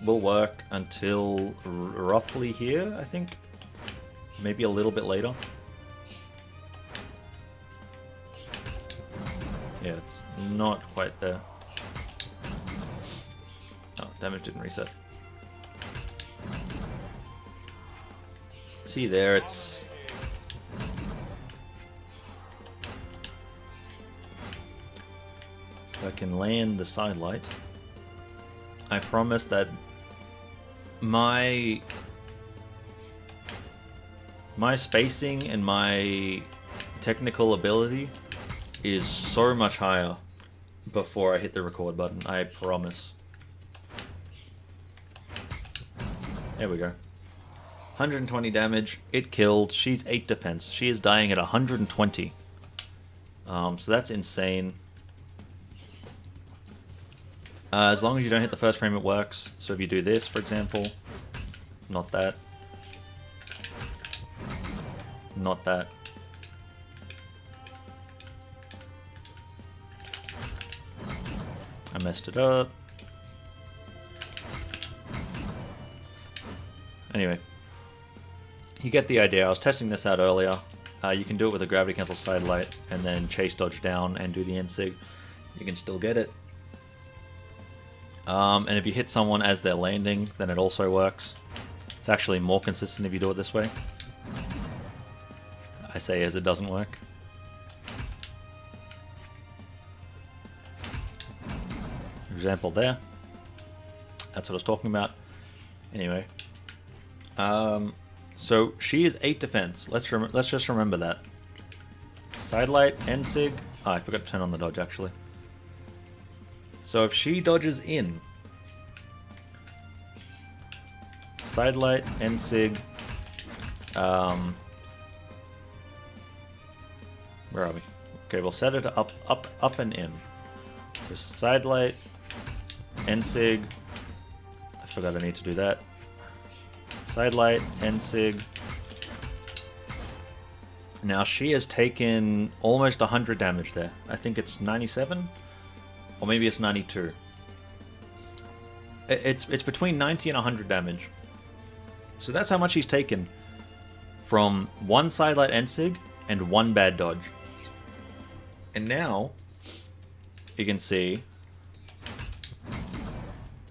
Speaker 1: will work until roughly here, I think. Maybe a little bit later. Yeah, it's not quite there. Oh, damage didn't reset. See there, it's... If I can land the Sidelight, I promise that my spacing and my technical ability is so much higher before I hit the record button. I promise. There we go. 120 damage. It killed. She's 8 defense. She is dying at 120. So that's insane. As long as you don't hit the first frame, it works. So if you do this, for example, not that, not that. I messed it up. Anyway, you get the idea. I was testing this out earlier. You can do it with a gravity cancel Sidelight and then chase dodge down and do the Ensig. You can still get it. And if you hit someone as they're landing, then it also works. It's actually more consistent if you do it this way. I say as it doesn't work. Example there. That's what I was talking about. Anyway. So she is 8 defense. Let's just remember that. Sidelight, Ensig. Oh, I forgot to turn on the dodge actually. So if she dodges in, Sidelight, Ensig, where are we? Okay, we'll set it up and in. So Sidelight, Ensig, I forgot I need to do that. Sidelight, Ensig. Now she has taken almost 100 damage there. I think it's 97? Or maybe it's 92. It's between 90 and 100 damage. So that's how much he's taken from 1 Sidelight Ensig and 1 bad dodge. And now you can see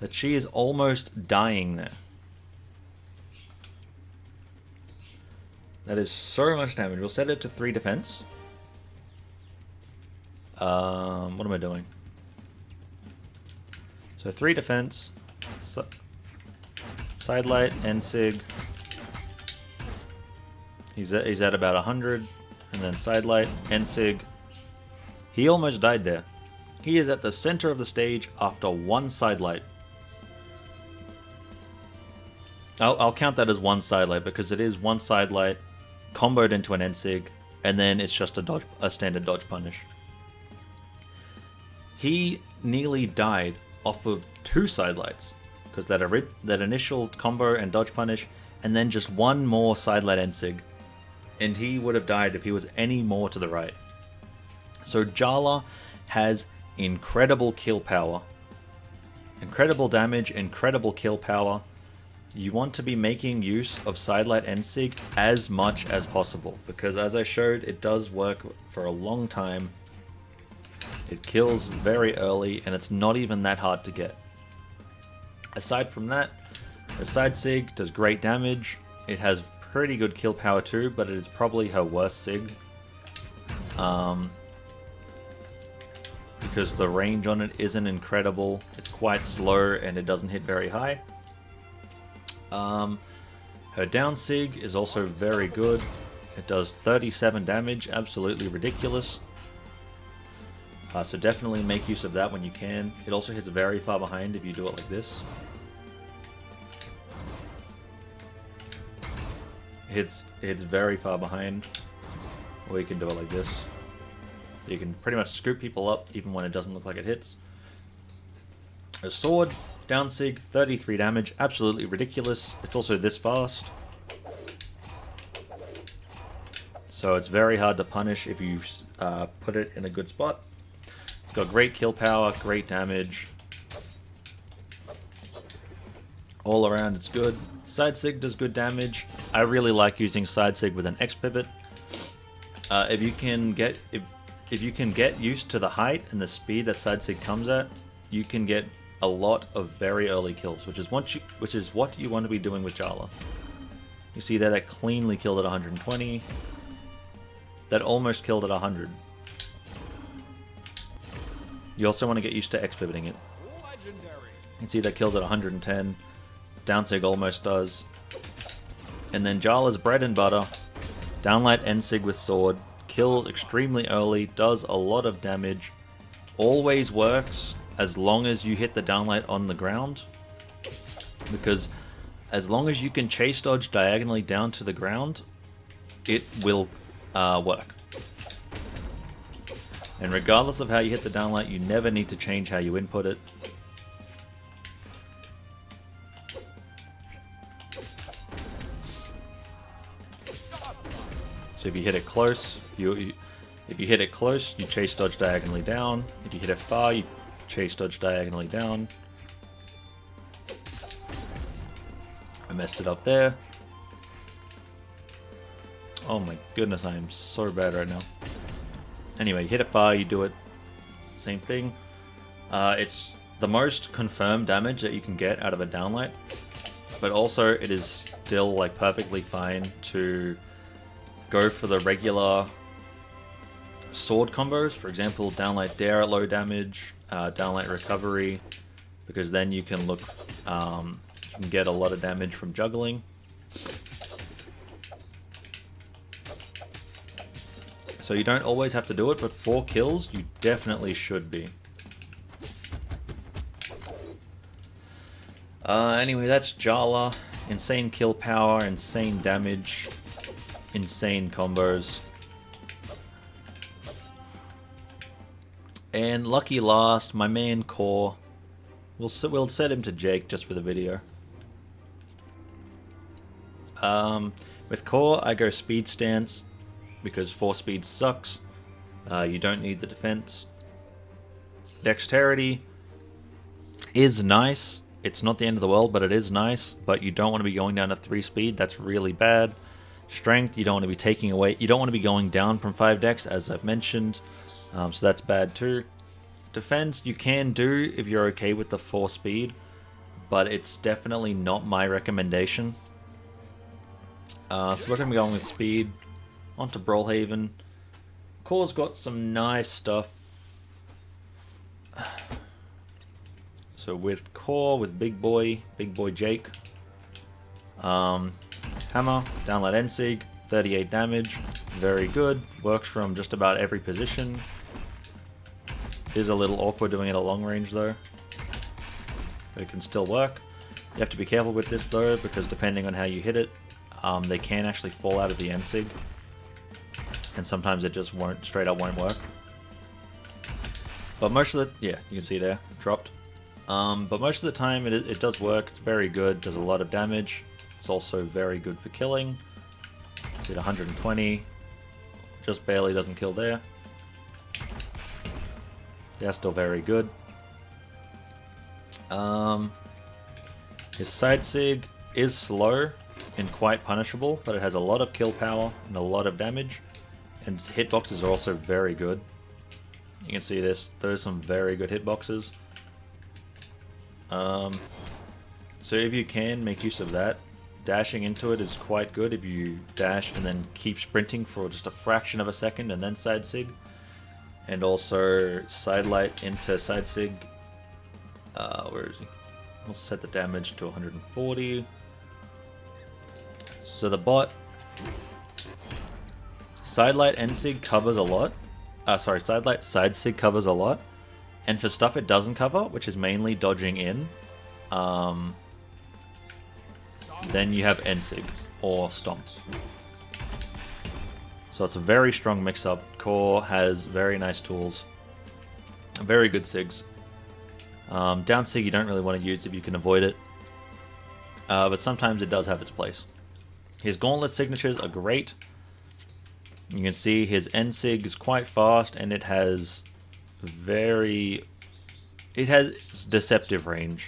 Speaker 1: that she is almost dying there. That is so much damage. We'll set it to 3 defense. What am I doing? So 3 defense, side light, and sig. He's at about 100, and then side light, and sig. He almost died there. He is at the center of the stage after 1 side light. I'll count that as 1 side light because it is 1 side light comboed into an end sig, and then it's just a standard dodge punish. He nearly died off of 2 side lights because that initial combo and dodge punish, and then just 1 more side light end sig, and he would have died if he was any more to the right. So Jhala has incredible kill power, incredible damage, incredible kill power. You want to be making use of side light end sig as much as possible because, as I showed, it does work for a long time. It kills very early, and it's not even that hard to get. Aside from that, the side sig does great damage. It has pretty good kill power too, but it is probably her worst sig. Because the range on it isn't incredible. It's quite slow, and it doesn't hit very high. Her down sig is also very good. It does 37 damage, absolutely ridiculous. So definitely make use of that when you can. It also hits very far behind if you do it like this. It hits very far behind. Or you can do it like this. You can pretty much scoop people up even when it doesn't look like it hits. A sword, down sig, 33 damage, absolutely ridiculous. It's also this fast. So it's very hard to punish if you put it in a good spot. It's got great kill power, great damage. All around it's good. Side sig does good damage. I really like using side sig with an X pivot. If you can get used to the height and the speed that side sig comes at, you can get a lot of very early kills, which is what you want to be doing with Jhala. You see there, that cleanly killed at 120. That almost killed at 100. You also want to get used to X pivoting it. You can see that kills at 110. Downsig almost does. And then Jhala's bread and butter. Downlight N-Sig with sword. Kills extremely early. Does a lot of damage. Always works as long as you hit the downlight on the ground. Because as long as you can chase dodge diagonally down to the ground, it will work. And regardless of how you hit the downlight, you never need to change how you input it. So if you hit it close, you chase dodge diagonally down. If you hit it far, you chase dodge diagonally down. I messed it up there. Oh my goodness, I am so bad right now. Anyway, you hit it far, you do it. Same thing. It's the most confirmed damage that you can get out of a downlight, but also it is still like perfectly fine to go for the regular sword combos. For example, downlight dare at low damage, downlight recovery, because then you can look, you can get a lot of damage from juggling. So you don't always have to do it, but 4 kills, you definitely should be. Anyway, that's Jhala. Insane kill power, insane damage, insane combos. And lucky last, my man Core. We'll set him to Jake just for the video. With Core, I go speed stance, because 4 speed sucks. You don't need the defense. Dexterity is nice. It's not the end of the world, but it is nice. But you don't want to be going down to 3 speed. That's really bad. Strength, you don't want to be taking away. You don't want to be going down from 5 dex, as I've mentioned. So that's bad too. Defense, you can do if you're okay with the 4 speed, but it's definitely not my recommendation. So we're going to be going with speed. Onto Brawlhalla. Core's got some nice stuff. So with core, with big boy Jake, hammer, downlight Ensig, 38 damage, very good. Works from just about every position. Is a little awkward doing it at long range though, but it can still work. You have to be careful with this though, because depending on how you hit it, they can actually fall out of the Ensig, and sometimes it just won't, straight up won't work. But most of the, yeah, you can see there, it dropped. But most of the time it does work. It's very good, does a lot of damage. It's also very good for killing. It's at 120, just barely doesn't kill there. They're still very good. His side sig is slow and quite punishable, but it has a lot of kill power and a lot of damage. And its hitboxes are also very good. You can see this, those are some very good hitboxes. So if you can, make use of that. Dashing into it is quite good if you dash and then keep sprinting for just a fraction of a second and then side sig. And also side light into side sig. Where is he? We'll set the damage to 140. So the bot, side light and sig covers a lot. Side light side sig covers a lot. And for stuff it doesn't cover, which is mainly dodging in, then you have Ensig or Stomp. So it's a very strong mix-up. Core has very nice tools. Very good SIGs. Down SIG you don't really want to use if you can avoid it. But sometimes it does have its place. His Gauntlet signatures are great. You can see his End SIG is quite fast, and it has deceptive range.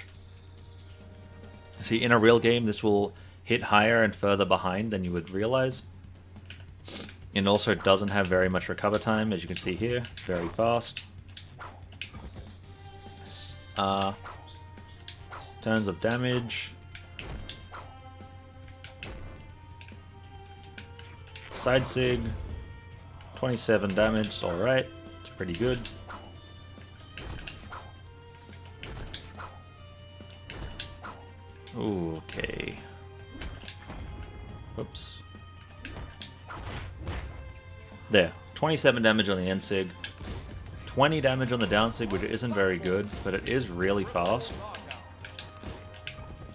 Speaker 1: See, in a real game this will hit higher and further behind than you would realize. And also it doesn't have very much recover time, as you can see here. Very fast. Turns of damage. Side sig. 27 damage, alright. It's pretty good. Okay. Oops. There. 27 damage on the end sig. 20 damage on the down sig, which isn't very good, but it is really fast.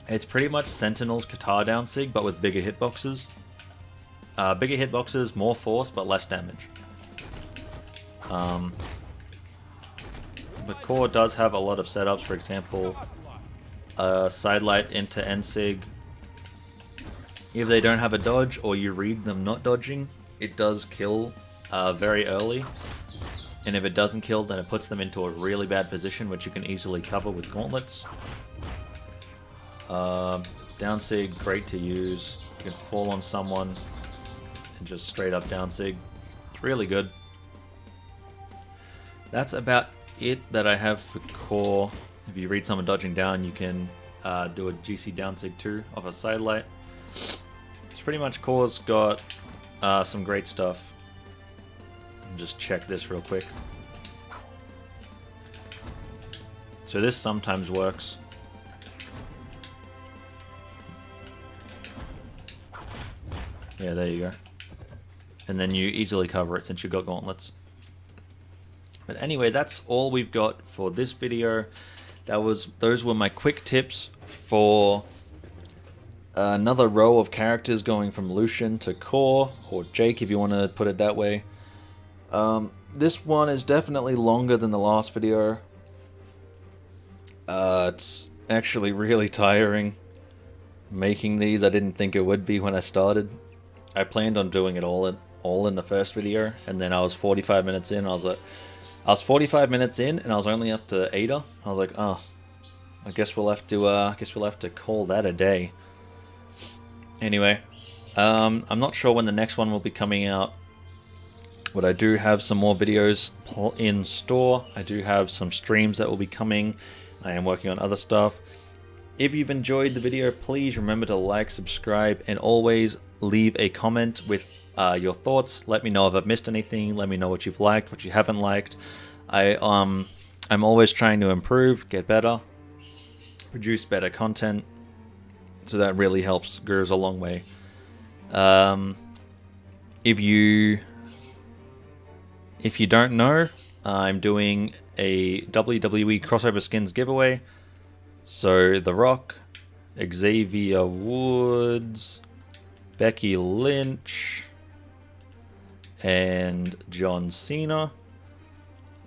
Speaker 1: It's pretty much Sentinel's Qatar down sig, but with bigger hitboxes. Bigger hitboxes, more force, but less damage. But Core does have a lot of setups, for example, side light into end sig. If they don't have a dodge, or you read them not dodging, it does kill very early. And if it doesn't kill, then it puts them into a really bad position, which you can easily cover with gauntlets. Down sig, great to use. You can fall on someone and just straight up down sig. It's really good. That's about it that I have for Core. If you read someone dodging down, you can do a GC down sig too off a side light. It's pretty much Core's got some great stuff. Just check this real quick. So this sometimes works. Yeah, there you go. And then you easily cover it since you've got gauntlets. But anyway, that's all we've got for this video. Those were my quick tips for another row of characters going from Lucien to Core, or Jake if you want to put it that way. This one is definitely longer than the last video. It's actually really tiring making these. I didn't think it would be when I started. I planned on doing it all in the first video, and then I was 45 minutes in. I was 45 minutes in, and I was only up to Ada. I was like, oh, I guess we'll have to call that a day. Anyway, I'm not sure when the next one will be coming out. But I do have some more videos in store. I do have some streams that will be coming. I am working on other stuff. If you've enjoyed the video, please remember to like, subscribe, and always leave a comment with your thoughts. Let me know if I've missed anything. Let me know what you've liked, what you haven't liked. I'm always trying to improve, get better. produce better content. So that really helps, goes a long way. If you don't know, I'm doing a WWE crossover skins giveaway. So The Rock, Xavier Woods, Becky Lynch, and John Cena.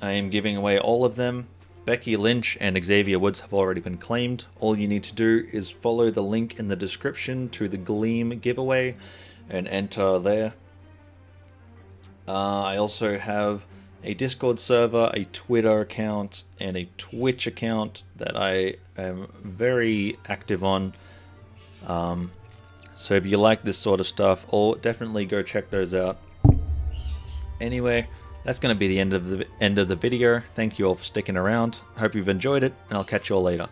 Speaker 1: I am giving away all of them. Becky Lynch and Xavier Woods have already been claimed. All you need to do is follow the link in the description to the Gleam giveaway and enter there. I also have a Discord server, a Twitter account, and a Twitch account that I am very active on. So if you like this sort of stuff, definitely go check those out. Anyway, that's going to be the end of the video. Thank you all for sticking around. Hope you've enjoyed it, and I'll catch you all later.